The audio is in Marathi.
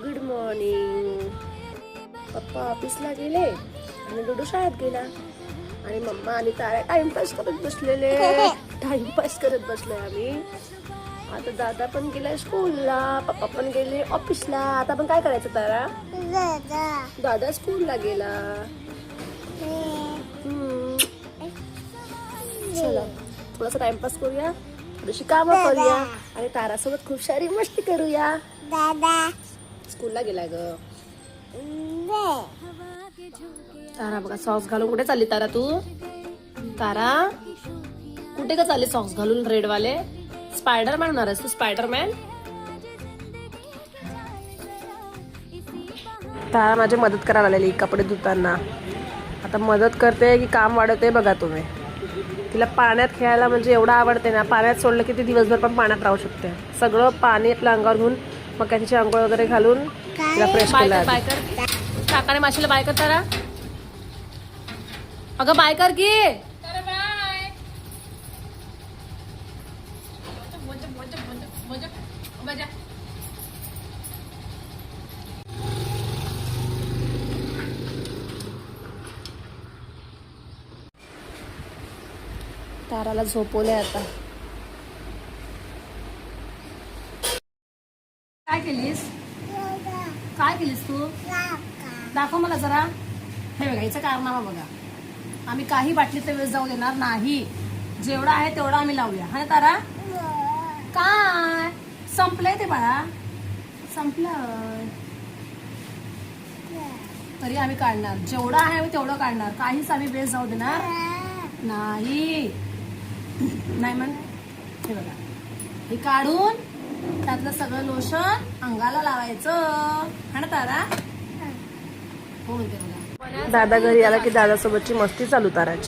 Good morning. पप्पा ऑफिसला गेले आणि डुडू शाळेत गेला आणि मम्मा आणि तारा टाइमपास करत बसलेले. टाइमपास करत बसलोय आम्ही. आता दादा पण गेलाय स्कूलला, पप्पा पण गेले ऑफिसला. आता आपण काय करायचं तारा? दादा स्कूलला गेला. चला थोडासा टाइमपास करूया, थोडीशी कामं करूया आणि तारासोबत खूप सारी मस्ती करूया. दादा स्कूलला गेलाय ग. तारा बघा सॉक्स घालून कुठे चालली तारा तू? तारा कुठे का चालली सॉक्स घालून रेड वाले? स्पायडरमॅन होणार आहेस तू? स्पायडरमॅन. तारा माझी मदत करायला आलेली कपडे धुताना. आता मदत करते की काम वाढवते बघा तुम्ही. तिला पाण्यात खेळायला म्हणजे एवढं आवडते ना, पाण्यात सोडलं की ती दिवसभर पण पाण्यात राहू शकते. सगळं पाणी आपल्या अंगावर घेऊन मग काय तिची आंघोळ वगैरे घालून तिला फ्रेश केलं. काकाने माशीला बाय कर तारा. अगं बाय कर की. ताराला झोपवले आता. काय केलीस? काय केलीस तू? दाखव मला जरा. हे बघा हिचं कारनामा बघा. आम्ही काही बाटलीत वेळ जाऊ देणार नाही. जेवढा आहे तेवढा आम्ही लावूया. हा तारा? काय संपलंय ते बाळा, संपलं तरी आम्ही काढणार. जेवढं आहे आम्ही तेवढं काढणार. काहीच आम्ही वेळ जाऊ देणार नाही. नाही म्हण. हे बघा हे काढून त्यातलं सगळं लोशन अंगाला लावायचं. हा ना तारा? हो म्हणते बघा. दादा घरी आला की दादा सोबतची मस्ती चालू ताराची.